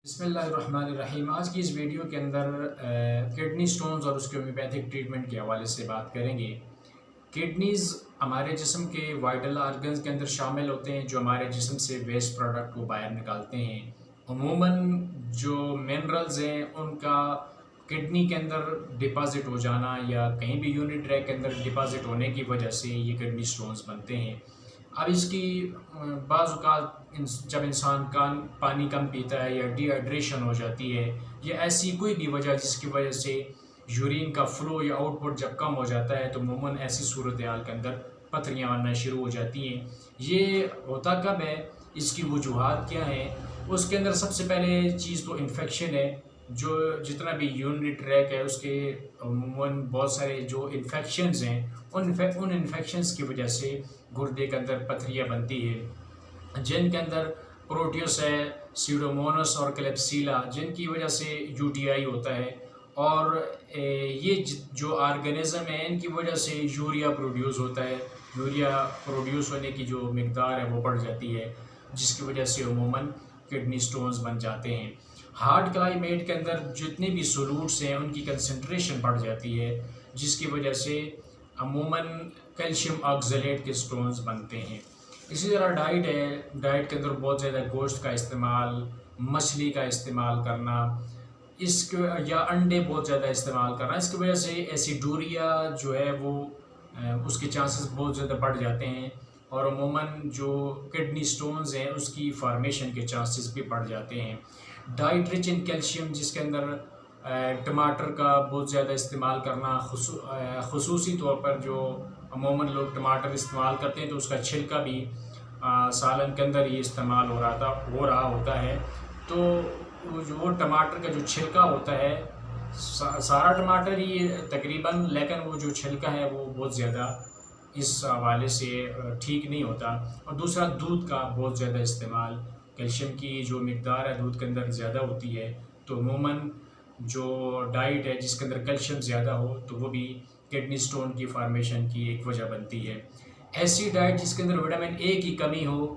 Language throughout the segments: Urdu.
بسم اللہ الرحمن الرحیم۔ آج کی اس ویڈیو کے اندر کڈنی سٹونز اور اس کے ہومیوپیتھک ٹریٹمنٹ کے حوالے سے بات کریں گے۔ کڈنیز ہمارے جسم کے وائٹل آرگنز کے اندر شامل ہوتے ہیں جو ہمارے جسم سے ویسٹ پروڈکٹ کو باہر نکالتے ہیں۔ عموماً جو منرلز ہیں ان کا کڈنی کے اندر ڈپازٹ ہو جانا یا کہیں بھی یونٹ ٹریک کے اندر ڈپازٹ ہونے کی وجہ سے یہ کڈنی سٹونز بنتے ہیں۔ اب اس کی بعض اوقات جب انسان پانی کم پیتا ہے یا ڈی ہائیڈریشن ہو جاتی ہے یا ایسی کوئی بھی وجہ جس کی وجہ سے یورین کا فلو یا آؤٹ پٹ جب کم ہو جاتا ہے تو عموماً ایسی صورتحال کے اندر پتھریاں بننا شروع ہو جاتی ہیں۔ یہ ہوتا کب ہے، اس کی وجوہات کیا ہیں؟ اس کے اندر سب سے پہلے چیز تو انفیکشن ہے۔ جو جتنا بھی یورینری ٹریک ہے اس کے عموماً بہت سارے جو انفیکشنز ہیں ان انفیکشنز کی وجہ سے گردے کے اندر پتھریاں بنتی ہے، جن کے اندر پروٹیوس ہے، سیوڈومونس اور کلیپسیلا، جن کی وجہ سے یو ٹی آئی ہوتا ہے۔ اور یہ جو آرگنزم ہیں ان کی وجہ سے یوریا پروڈیوس ہوتا ہے۔ یوریا پروڈیوس ہونے کی جو مقدار ہے وہ بڑھ جاتی ہے، جس کی وجہ سے عموماً کڈنی سٹونز بن جاتے ہیں۔ ہارڈ کلائمیٹ کے اندر جتنے بھی سولوٹس ہیں ان کی کنسنٹریشن بڑھ جاتی ہے، جس کی وجہ سے عموماً کیلشیم آکزلیٹ کے سٹونز بنتے ہیں۔ اسی طرح ڈائٹ ہے، ڈائٹ کے اندر بہت زیادہ گوشت کا استعمال، مچھلی کا استعمال کرنا، یا انڈے بہت زیادہ استعمال کرنا، اس کی وجہ سے ایسیڈوریا جو ہے وہ اس کے چانسز بہت زیادہ بڑھ جاتے ہیں اور عموماً جو کڈنی سٹونز ہیں اس کی فارمیشن کے چانسز بھی بڑھ جاتے ہیں۔ ڈائٹ رچ ان کیلشیم، جس کے اندر ٹماٹر کا بہت زیادہ استعمال کرنا، خصوصی طور پر جو عموماً لوگ ٹماٹر استعمال کرتے ہیں تو اس کا چھلکا بھی سالن کے اندر یہ استعمال ہو رہا ہوتا ہے، تو وہ ٹماٹر کا جو چھلکا ہوتا ہے، سارا ٹماٹر ہی تقریباً، لیکن وہ جو چھلکا ہے وہ بہت زیادہ اس حوالے سے ٹھیک نہیں ہوتا۔ اور دوسرا دودھ کا بہت زیادہ استعمال، کیلشیم کی جو مقدار ہے دودھ کے اندر زیادہ ہوتی ہے، تو عموماً جو ڈائٹ ہے جس کے اندر کیلشیم زیادہ ہو تو وہ بھی کڈنی سٹون کی فارمیشن کی ایک وجہ بنتی ہے۔ ایسی ڈائٹ جس کے اندر وٹامن اے کی کمی ہو،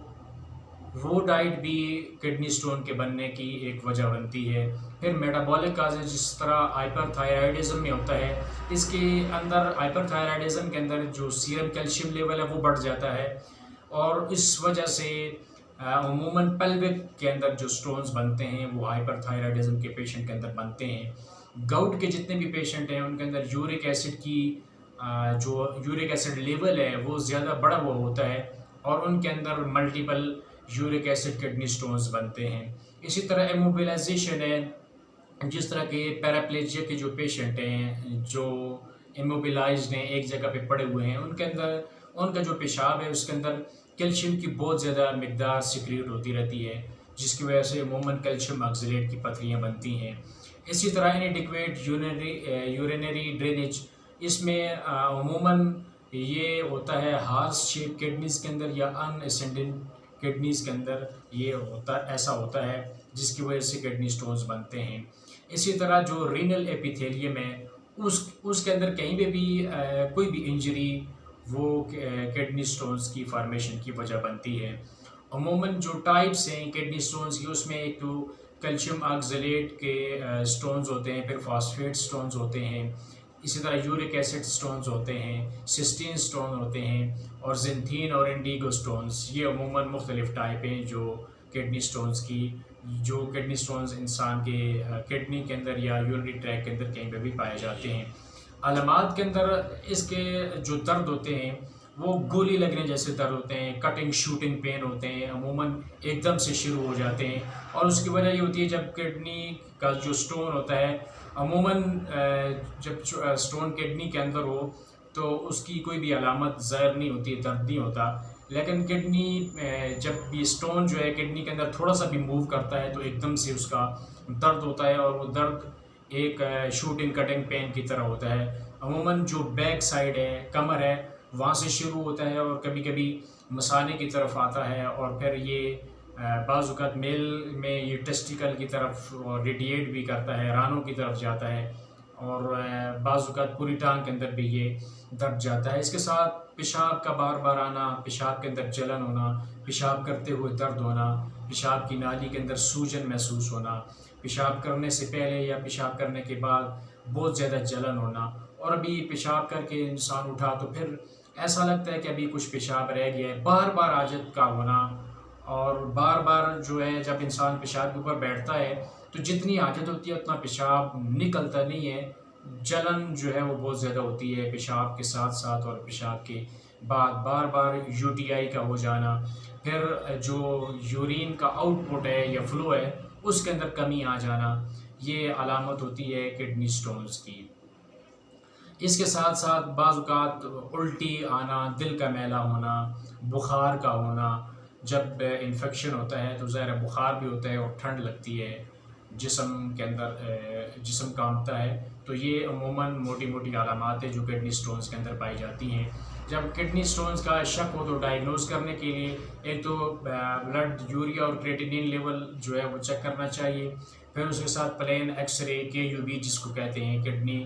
وہ ڈائٹ بھی کڈنی سٹون کے بننے کی ایک وجہ بنتی ہے۔ پھر میٹابولک کازز، جس طرح ہائپر تھائرائیڈزم میں ہوتا ہے، اس کے اندر ہائپر تھائرائیڈزم کے اندر جو سیرم کیلشیم لیول ہے وہ بڑھ جاتا ہے اور اس وجہ سے عموماً پیلوک کے اندر جو سٹونز بنتے ہیں وہ ہائپر تھائرائیڈزم کے پیشنٹ کے اندر بنتے ہیں۔ گاؤٹ کے جتنے بھی پیشنٹ ہیں ان کے اندر یورک ایسڈ کی جو یورک ایسڈ لیول ہے وہ زیادہ بڑا ہوا ہوتا ہے اور ان کے اندر multiple uric acid kidney stones بنتے ہیں۔ اسی طرح ایموبلائزیشن ہے، جس طرح کے پیراپلیجیا کے جو پیشنٹ ہیں جو ایموبلائزڈ ہیں، ایک جگہ پہ پڑے ہوئے ہیں، ان کے اندر ان کا جو پیشاب ہے اس کے اندر کیلشیم کی بہت زیادہ مقدار سیکریٹ ہوتی رہتی ہے، جس کی وجہ سے عموماً کیلشیم آکزلیٹ کی پتھریاں بنتی ہیں۔ اسی طرح انیڈیکویٹ یورینری ڈرینیج، اس میں عموماً یہ ہوتا ہے ہارس شیپ کڈنیز کے اندر یا ان اسینڈنٹ کڈنیز کے اندر ایسا ہوتا ہے، جس کی وجہ سے کڈنی سٹونز بنتے ہیں۔ اسی طرح جو رینل ایپیتھیلیم ہے اس کے اندر کہیں پہ بھی کوئی بھی انجری وہ کڈنی سٹونز کی فارمیشن کی وجہ بنتی ہے۔ عموماً جو ٹائپس ہیں کڈنی سٹونز کی، اس میں ایک تو کیلشیم آکزلیٹ کے سٹونز ہوتے ہیں، پھر فاسفیٹ سٹونز ہوتے ہیں، اسی طرح یورک ایسڈ سٹونز ہوتے ہیں، سسٹین سٹون ہوتے ہیں اور زنتھین اور انڈیگو سٹونز۔ یہ عموماً مختلف ٹائپ ہیں جو کڈنی سٹونز کی، جو کڈنی سٹونز انسان کے کڈنی کے اندر یا یورینری ٹریک کے اندر کہیں پہ بھی پائے جاتے ہیں۔ علامات کے اندر اس کے جو درد ہوتے ہیں وہ گولی لگنے جیسے درد ہوتے ہیں، کٹنگ شوٹنگ پین ہوتے ہیں، عموماً ایک دم سے شروع ہو جاتے ہیں اور اس کی وجہ یہ ہوتی ہے جب کڈنی کا جو سٹون ہوتا ہے، عموماً جب سٹون کڈنی کے اندر ہو تو اس کی کوئی بھی علامت ظاہر نہیں ہوتی، درد نہیں ہوتا، لیکن کڈنی جب یہ سٹون جو ہے کڈنی کے اندر تھوڑا سا بھی موو کرتا ہے تو ایک دم سے اس کا درد ہوتا ہے اور وہ درد ایک شوٹنگ کٹنگ پین کی طرح ہوتا ہے۔ عموماً جو بیک سائڈ ہے، کمر ہے، وہاں سے شروع ہوتا ہے اور کبھی کبھی مثانے کی طرف آتا ہے اور پھر یہ بعض اوقات میل میں یہ ٹیسٹیکل کی طرف ریڈیٹ بھی کرتا ہے، رانوں کی طرف جاتا ہے اور بعض اوقات پوری ٹانگ کے اندر بھی یہ درد جاتا ہے۔ اس کے ساتھ پیشاب کا بار بار آنا، پیشاب کے اندر جلن ہونا، پیشاب کرتے ہوئے درد ہونا، پیشاب کی نالی کے اندر سوجن محسوس ہونا، پیشاب کرنے سے پہلے یا پیشاب کرنے کے بعد بہت زیادہ جلن ہونا، اور ابھی پیشاب کر کے انسان اٹھا تو پھر ایسا لگتا ہے کہ ابھی کچھ پیشاب رہ گیا ہے، بار بار حاجت کا ہونا، اور بار بار جو ہے جب انسان پیشاب کے اوپر بیٹھتا ہے تو جتنی حاجت ہوتی ہے اتنا پیشاب نکلتا نہیں ہے، جلن جو ہے وہ بہت زیادہ ہوتی ہے پیشاب کے ساتھ ساتھ، اور پیشاب کے بعد بار بار یو ٹی آئی کا ہو جانا، پھر جو یورین کا آؤٹ پٹ ہے یا فلو ہے اس کے اندر کمی آ جانا، یہ علامت ہوتی ہے کڈنی سٹونز کی۔ اس کے ساتھ ساتھ بعض اوقات الٹی آنا، دل کا میلا ہونا، بخار کا ہونا، جب انفیکشن ہوتا ہے تو ظاہر بخار بھی ہوتا ہے اور ٹھنڈ لگتی ہے جسم کے اندر، جسم کانپتا ہے، تو یہ عموماً موٹی موٹی علامات ہیں جو کڈنی سٹونز کے اندر پائی جاتی ہیں۔ جب کڈنی سٹونز کا شک ہو تو ڈائیگنوز کرنے کے لیے ایک تو بلڈ یوریا اور کریٹینین لیول جو ہے وہ چیک کرنا چاہیے، پھر اس کے ساتھ پلین ایکس رے KUB جس کو کہتے ہیں، کڈنی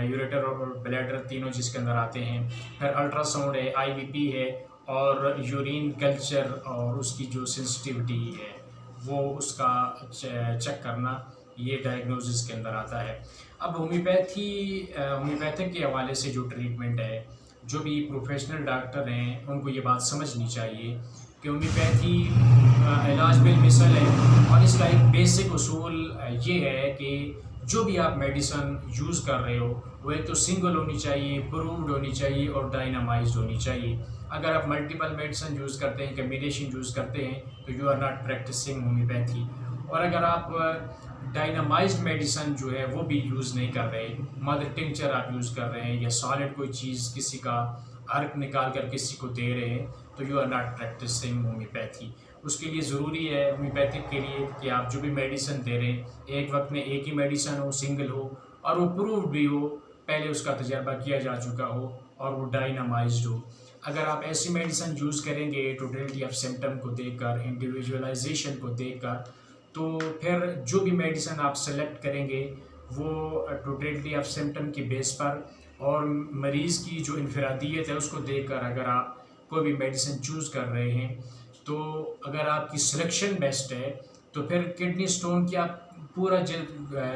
یوریٹر اور بلیڈر تینوں جس کے اندر آتے ہیں، پھر الٹرا ساؤنڈ ہے، IVP ہے، اور یورین کلچر اور اس کی جو سینسٹیوٹی ہے وہ اس کا چیک کرنا، یہ ڈائیگنوزس کے اندر آتا ہے۔ اب ہومیوپیتھک کے حوالے سے جو ٹریٹمنٹ ہے، جو بھی پروفیشنل ڈاکٹر ہیں ان کو یہ بات سمجھنی چاہیے کہ ہومیوپیتھی علاج بالمثل ہے، اور اس کا ایک بیسک اصول یہ ہے کہ جو بھی آپ میڈیسن یوز کر رہے ہو وہ ایک تو سنگل ہونی چاہیے، پرووڈ ہونی چاہیے، اور ڈائنامائزڈ ہونی چاہیے۔ اگر آپ ملٹیپل میڈیسن یوز کرتے ہیں، کمبینیشن یوز کرتے ہیں تو you are not practising homeopathy, اور اگر آپ ڈائنامائزڈ میڈیسن جو ہے وہ بھی یوز نہیں کر رہے، مدر ٹنکچر آپ یوز کر رہے ہیں یا سالڈ کوئی چیز کسی کا عرق نکال کر کسی کو دے رہے ہیں، تو you are not practising homeopathy. اس کے لیے ضروری ہے ہومیوپیتھک کے لیے کہ آپ جو بھی میڈیسن دے رہے ہیں ایک وقت میں ایک ہی میڈیسن ہو، سنگل ہو، اور وہ پرووڈ بھی ہو، پہلے اس کا تجربہ کیا جا چکا ہو، اور وہ ڈائنامائزڈ ہو۔ اگر آپ ایسی میڈیسن یوز کریں گے ٹوٹلٹی آف سمٹم کو دیکھ کر، انڈیویجولائزیشن کو دیکھ کر، تو پھر جو بھی میڈیسن آپ سلیکٹ کریں گے وہ ٹوٹلٹی آف سمٹم کی بیس پر اور مریض کی جو انفرادیت ہے اس کو دیکھ کر اگر آپ کوئی بھی میڈیسن چوز کر رہے ہیں، تو اگر آپ کی سلیکشن بیسٹ ہے تو پھر کڈنی سٹون کی آپ پورا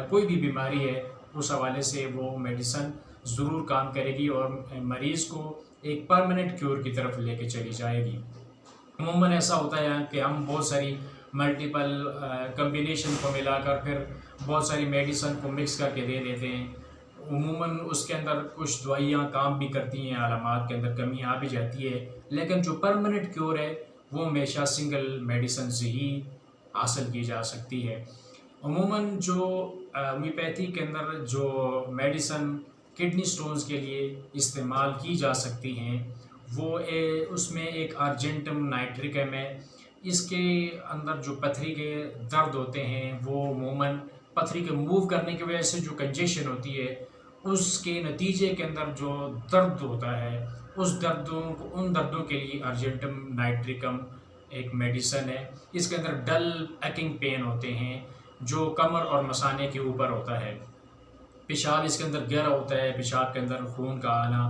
کوئی بھی بیماری ہے اس حوالے سے وہ میڈیسن ضرور کام کرے گی اور مریض کو ایک پرماننٹ کیور کی طرف لے کے چلی جائے گی۔ عموماً ایسا ہوتا ہے کہ ہم بہت ساری ملٹیپل کمبینیشن کو ملا کر پھر بہت ساری میڈیسن کو مکس کر کے دے دیتے ہیں، عموماً اس کے اندر کچھ دوائیاں کام بھی کرتی ہیں، علامات کے اندر کمی آ بھی جاتی ہے، لیکن جو پرماننٹ کیور ہے وہ ہمیشہ سنگل میڈیسن سے ہی حاصل کی جا سکتی ہے۔ عموماً جو ہومیوپیتھی کے اندر جو میڈیسن کڈنی سٹونز کے لیے استعمال کی جا سکتی ہیں وہ اس میں ایک ارجنٹم نائٹریکم ہے۔ اس کے اندر جو پتھری کے درد ہوتے ہیں وہ عموماً پتھری کے موو کرنے کی وجہ سے جو کنجیشن ہوتی ہے اس کے نتیجے کے اندر جو درد ہوتا ہے ان دردوں کے لیے ارجنٹم نائٹریکم ایک میڈیسن ہے۔ اس کے اندر ڈل ایکنگ پین ہوتے ہیں جو کمر اور مثانے کے اوپر ہوتا ہے، پیشاب اس کے اندر گہرا ہوتا ہے، پیشاب کے اندر خون کا آنا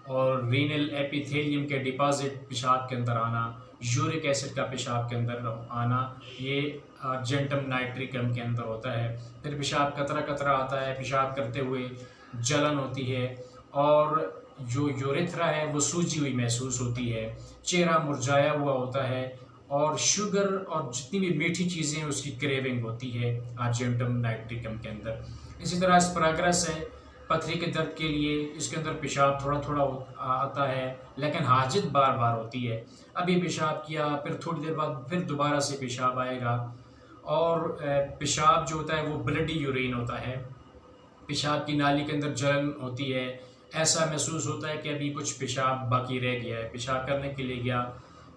اور رینل ایپیتھیلیم کے ڈپازٹ پیشاب کے اندر آنا، یورک ایسڈ کا پیشاب کے اندر آنا، یہ ارجنٹم نائٹریکم کے اندر ہوتا ہے۔ پھر پیشاب قطرہ قطرہ آتا ہے، پیشاب کرتے ہوئے جلن ہوتی ہے، اور جو یوریتھرا ہے وہ سوجی ہوئی محسوس ہوتی ہے، چہرہ مرجھایا ہوا ہوتا ہے، اور شوگر اور جتنی بھی میٹھی چیزیں اس کی کریونگ ہوتی ہے ارجنٹم نائٹریکم کے اندر۔ اسی طرح اسپراگرس ہے پتھری کے درد کے لیے، اس کے اندر پیشاب تھوڑا تھوڑا آتا ہے لیکن حاجت بار بار ہوتی ہے، ابھی پیشاب کیا پھر تھوڑی دیر بعد پھر دوبارہ سے پیشاب آئے گا، اور پیشاب جو ہوتا ہے وہ بلڈی یورین ہوتا ہے، پیشاب کی نالی کے اندر جلن ہوتی ہے، ایسا محسوس ہوتا ہے کہ ابھی کچھ پیشاب باقی رہ گیا ہے، پیشاب کرنے کے لیے گیا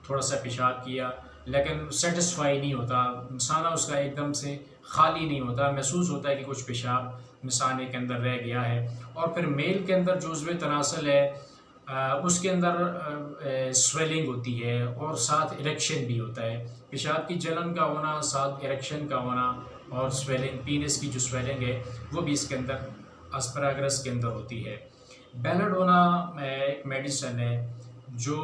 تھوڑا سا پیشاب کیا لیکن سیٹسفائی نہیں ہوتا، مثانہ اس کا ایک دم سے خالی نہیں ہوتا، محسوس ہوتا ہے کہ کچھ پیشاب مثانے کے اندر رہ گیا ہے۔ اور پھر میل کے اندر جو عضو تناسل ہے اس کے اندر سویلنگ ہوتی ہے اور ساتھ اریکشن بھی ہوتا ہے، پیشاب کی جلن کا ہونا، ساتھ اریکشن کا ہونا، اور سویلنگ، پینس کی جو سویلنگ ہے وہ بھی اس کے اندر اسپراگرس کے اندر ہوتی ہے۔ بیلاڈونا ایک میڈیسن ہے جو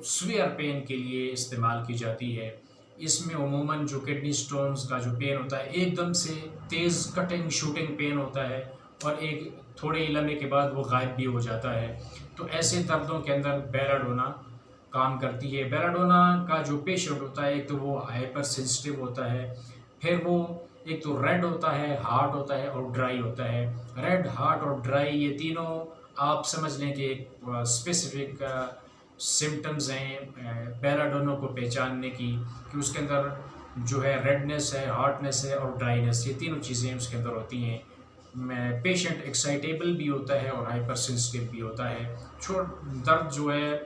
سویئر پین کے لیے استعمال کی جاتی ہے، اس میں عموماً جو کڈنی سٹونز کا جو پین ہوتا ہے ایک دم سے تیز کٹنگ شوٹنگ پین ہوتا ہے اور ایک تھوڑے لمحے کے بعد وہ غائب بھی ہو جاتا ہے. تو ایسے دردوں کے اندر بیلاڈونا کام کرتی ہے. بیلاڈونا کا جو پیشنٹ ہوتا ہے ایک تو وہ ہائپر سینسٹیو ہوتا ہے، پھر وہ ایک تو ریڈ ہوتا ہے، ہارڈ ہوتا ہے اور ڈرائی ہوتا ہے. ریڈ، ہارڈ اور ڈرائی یہ تینوں آپ سمجھ لیں کہ ایک اسپیسیفک سمٹمز ہیں بیلاڈونا کو پہچاننے کی، کہ اس کے اندر جو ہے ریڈنس ہے، ہارڈنس ہے اور ڈرائینس، یہ تینوں چیزیں اس کے اندر ہوتی ہیں. پیشنٹ ایکسائٹیبل بھی ہوتا ہے اور ہائپر سینسٹیو بھی ہوتا ہے. درد جو ہے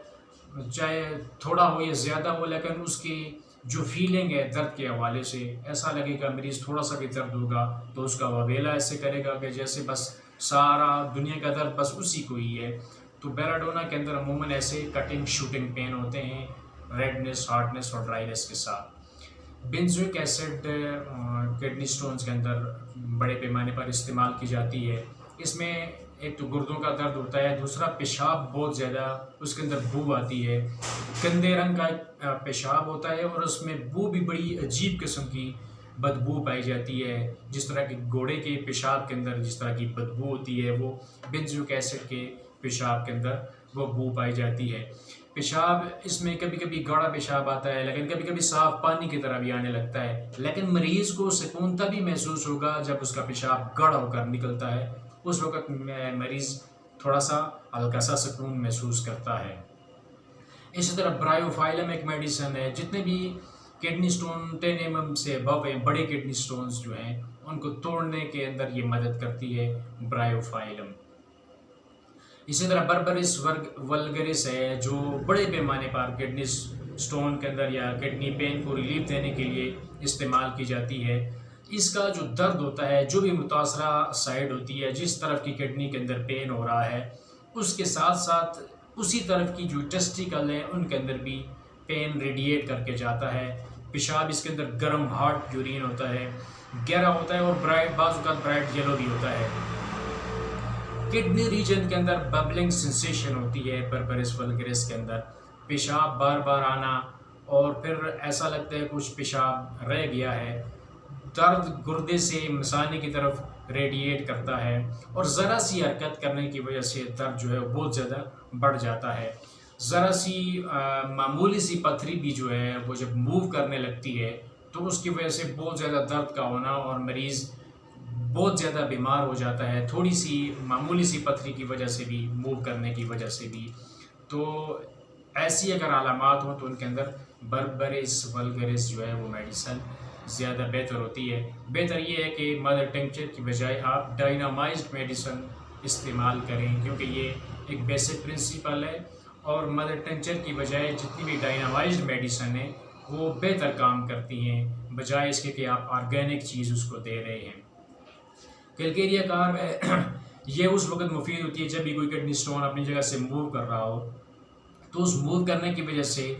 چاہے تھوڑا ہو یا زیادہ ہو، لیکن اس کی جو فیلنگ ہے درد کے حوالے سے ایسا لگے گا مریض تھوڑا سا بھی درد ہوگا تو اس کا وویلا ایسے کرے گا کہ جیسے بس سارا دنیا کا درد بس اسی کو ہی ہے. تو بیلاڈونا کے اندر عموماً ایسے کٹنگ شوٹنگ پین ہوتے ہیں ریڈنس، ہارڈنس اور ڈرائینس کے ساتھ. بینزوئک ایسڈ کڈنی سٹونز کے اندر بڑے پیمانے پر استعمال کی جاتی ہے. اس میں ایک تو گردوں کا درد ہوتا ہے، دوسرا پیشاب بہت زیادہ اس کے اندر بو آتی ہے، گندے رنگ کا پیشاب ہوتا ہے اور اس میں بو بھی بڑی عجیب قسم کی بدبو پائی جاتی ہے. جس طرح کہ گھوڑے کے پیشاب کے اندر جس طرح کی بدبو ہوتی ہے وہ بینزوئک ایسڈ کے پیشاب کے اندر وہ بو پائی جاتی ہے. پیشاب اس میں کبھی کبھی گاڑھا پیشاب آتا ہے، لیکن کبھی کبھی صاف پانی کی طرح بھی آنے لگتا ہے. لیکن مریض کو سکون تبھی محسوس ہوگا جب اس کا پیشاب گاڑھا ہو کر نکلتا ہے، اس وقت مریض تھوڑا سا ہلکا سا سکون محسوس کرتا ہے. اسی طرح برائیوفائلم ایک میڈیسن ہے. جتنے بھی کڈنی سٹون 10 mm سے ابو ہیں، بڑے کڈنی سٹونز جو ہیں ان کو توڑنے کے اندر یہ مدد کرتی ہے برائیوفائلم. اسی طرح بربرس ولگرس ہے جو بڑے پیمانے پر کڈنی سٹون کے اندر یا کڈنی پین کو ریلیف دینے کے لیے استعمال کی جاتی ہے. اس کا جو درد ہوتا ہے، جو بھی متاثرہ سائڈ ہوتی ہے، جس طرف کی کڈنی کے اندر پین ہو رہا ہے، اس کے ساتھ ساتھ اسی طرف کی جو ٹیسٹیکل ہیں ان کے اندر بھی پین ریڈیٹ کر کے جاتا ہے. پیشاب اس کے اندر گرم ہارٹ یورین ہوتا ہے، گہرا ہوتا ہے اور بعض اوقات برائٹ یلو بھی ہوتا ہے. کڈنی ریجن کے اندر ببلنگ سنسیشن ہوتی ہے بربرس ولگرس کے اندر، پیشاب بار بار آنا اور پھر ایسا لگتا ہے کچھ پیشاب رہ گیا ہے. درد گردے سے مثانے کی طرف ریڈیٹ کرتا ہے اور ذرا سی حرکت کرنے کی وجہ سے درد جو ہے بہت زیادہ بڑھ جاتا ہے. ذرا سی معمولی سی پتھری بھی جو ہے وہ جب موو کرنے لگتی ہے تو اس کی وجہ سے بہت زیادہ درد کا ہونا اور مریض بہت زیادہ بیمار ہو جاتا ہے، تھوڑی سی معمولی سی پتھری کی وجہ سے بھی، موو کرنے کی وجہ سے بھی. تو ایسی اگر علامات ہوں تو ان کے اندر بربرس ولگرس جو ہے وہ میڈیسن زیادہ بہتر ہوتی ہے. بہتر یہ ہے کہ مدر ٹنکچر کی بجائے آپ ڈائنامائزڈ میڈیسن استعمال کریں، کیونکہ یہ ایک بیسک پرنسپل ہے اور مدر ٹنکچر کی بجائے جتنی بھی ڈائنامائزڈ میڈیسن ہیں وہ بہتر کام کرتی ہیں بجائے اس کے کہ آپ آرگینک چیز اس کو دے رہے ہیں. کیلکیریا کارب یہ اس وقت مفید ہوتی ہے جب بھی کوئی کڈنی سٹون اپنی جگہ سے موو کر رہا ہو، تو اس موو کرنے کی وجہ سے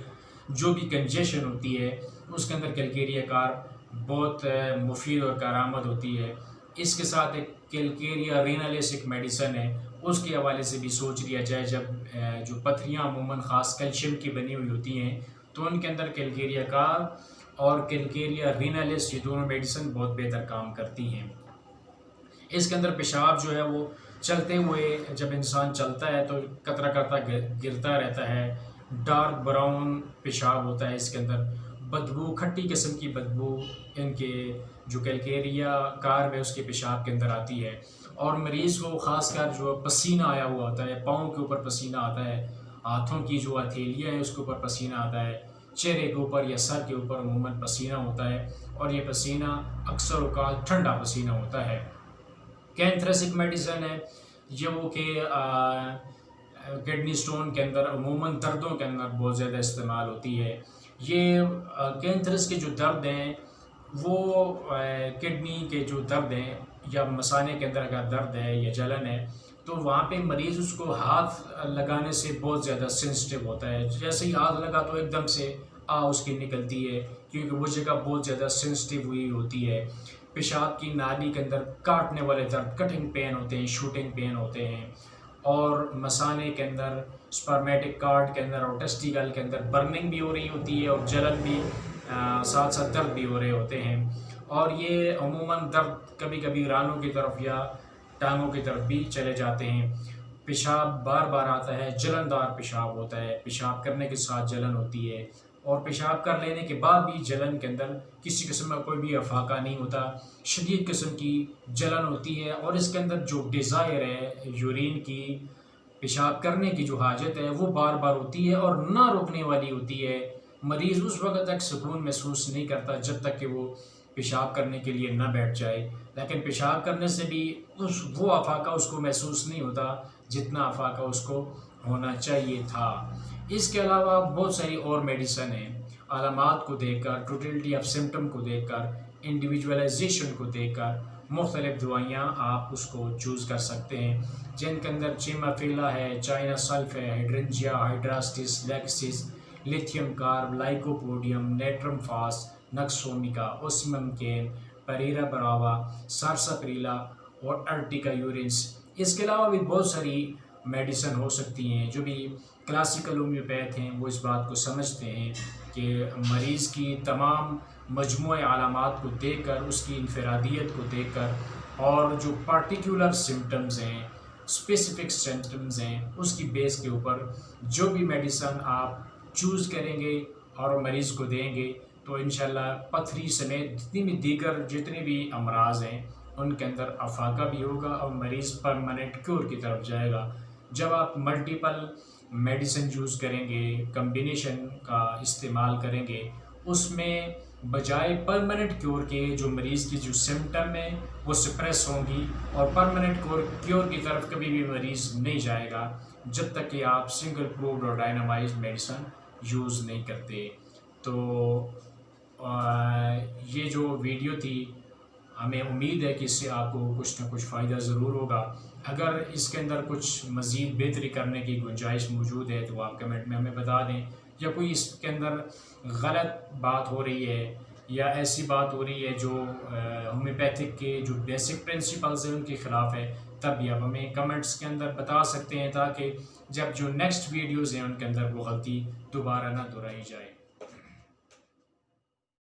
جو بھی کنجیشن ہوتی ہے اس کے اندر کیلکیریا کارب بہت مفید اور کارآمد ہوتی ہے. اس کے ساتھ ایک کیلکیریا رینالس ایک میڈیسن ہے، اس کے حوالے سے بھی سوچ لیا جائے. جب جو پتھریاں عموماً خاص کیلشیم کی بنی ہوئی ہوتی ہیں تو ان کے اندر کیلکیریا کارب اور کیلکیریا رینالس یہ دونوں میڈیسن بہت بہتر کام کرتی ہیں. اس کے اندر پیشاب جو ہے وہ چلتے ہوئے جب انسان چلتا ہے تو قطرہ قطرہ گرتا رہتا ہے، ڈارک براؤن پیشاب ہوتا ہے. اس کے اندر بدبو، کھٹی قسم کی بدبو ان کے جو کیلکیریا کارب ہے اس کے پیشاب کے اندر آتی ہے اور مریض کو خاص کر جو پسینہ آیا ہوا ہوتا ہے، پاؤں کے اوپر پسینہ آتا ہے، ہاتھوں کی جو ہتھیلیاں ہیں اس کے اوپر پسینہ آتا ہے، چہرے کے اوپر یا سر کے اوپر عموماً پسینہ ہوتا ہے اور یہ پسینہ اکثر اوقات ٹھنڈا پسینہ ہوتا ہے. کینتھرس ایک میڈیسن ہے یہ وہ کہ کڈنی سٹون کے اندر عموماً دردوں کے اندر بہت زیادہ استعمال ہوتی ہے. یہ کینتھرس کے جو درد ہیں وہ کڈنی کے جو درد ہیں یا مثانے کے اندر اگر درد ہے یا جلن ہے تو وہاں پہ مریض اس کو ہاتھ لگانے سے بہت زیادہ سینسٹیو ہوتا ہے. جیسے ہی ہاتھ لگا تو ایک دم سے اس کی نکلتی ہے کیونکہ وہ جگہ بہت زیادہ سینسٹیو ہوئی ہوتی ہے. پیشاب کی نالی کے اندر کاٹنے والے درد، کٹنگ پین ہوتے ہیں، شوٹنگ پین ہوتے ہیں اور مثانے کے اندر، سپرمیٹک کارڈ کے اندر اور ٹیسٹیکل کے اندر برننگ بھی ہو رہی ہوتی ہے اور جلن بھی ساتھ ساتھ درد بھی ہو رہے ہوتے ہیں، اور یہ عموماً درد کبھی کبھی رانوں کی طرف یا ٹانگوں کی طرف بھی چلے جاتے ہیں۔ پیشاب بار بار آتا ہے، جلندار پیشاب ہوتا ہے، پیشاب کرنے کے ساتھ جلن ہوتی ہے، اور پیشاب کر لینے کے بعد بھی جلن کے اندر کسی قسم کا کوئی بھی افاقہ نہیں ہوتا، شدید قسم کی جلن ہوتی ہے، اور اس کے اندر جو ڈیزائر ہے یورین کی، پیشاب کرنے کی جو حاجت ہے وہ بار بار ہوتی ہے اور نہ رکنے والی ہوتی ہے۔ مریض اس وقت تک سکون محسوس نہیں کرتا جب تک کہ وہ پیشاب کرنے کے لیے نہ بیٹھ جائے، لیکن پیشاب کرنے سے بھی وہ افاقہ اس کو محسوس نہیں ہوتا جتنا افاقہ اس کو ہونا چاہیے تھا۔ اس کے علاوہ بہت ساری اور میڈیسن ہیں، علامات کو دیکھ کر، ٹوٹلٹی آف سمٹم کو دیکھ کر، انڈیویجولائزیشن کو دیکھ کر مختلف دوائیاں آپ اس کو چوز کر سکتے ہیں، جن کے اندر چیمافیلا ہے، چائنا سلف ہے، ہائیڈرنجیا، ہائیڈراسٹس، لیکسس، lithium carb, lycopodium, natrum phos, nux vomica, ocimum can, pareira brava, sarsaparilla اور ارٹیکا یورنس۔ اس کے علاوہ بھی بہت ساری میڈیسن ہو سکتی ہیں۔ جو بھی کلاسیکل ہومیوپیتھ ہیں وہ اس بات کو سمجھتے ہیں کہ مریض کی تمام مجموعہ علامات کو دیکھ کر، اس کی انفرادیت کو دیکھ کر، اور جو پارٹیکولر سمٹمز ہیں، اسپیسیفک سمٹمز ہیں، اس کی بیس کے اوپر جو بھی میڈیسن آپ چوز کریں گے اور مریض کو دیں گے تو انشاءاللہ پتھری سمیت جتنے بھی امراض ہیں ان کے اندر افاقہ بھی ہوگا اور مریض پرماننٹ کیور کی طرف جائے گا۔ جب آپ ملٹیپل میڈیسن یوز کریں گے، کمبینیشن کا استعمال کریں گے، اس میں بجائے پرماننٹ کیور کے جو مریض کی جو سمٹم ہیں وہ سپریس ہوں گی، اور پرماننٹ کیور کی طرف کبھی بھی مریض نہیں جائے گا جب تک کہ آپ سنگل پرووڈ اور ڈائنامائزڈ میڈیسن یوز نہیں کرتے۔ تو یہ جو ویڈیو تھی، ہمیں امید ہے کہ اس سے آپ کو کچھ نہ کچھ فائدہ ضرور ہوگا۔ اگر اس کے اندر کچھ مزید بہتری کرنے کی گنجائش موجود ہے تو آپ کمنٹ میں ہمیں بتا دیں، یا کوئی اس کے اندر غلط بات ہو رہی ہے یا ایسی بات ہو رہی ہے جو ہومیوپیتھک کے جو بیسک پرنسپلز ہیں ان کے خلاف ہے، تب بھی آپ ہمیں کمنٹس کے اندر بتا سکتے ہیں، تاکہ جب جو نیکسٹ ویڈیوز ہیں ان کے اندر وہ غلطی دوبارہ نہ دہرائی جائے۔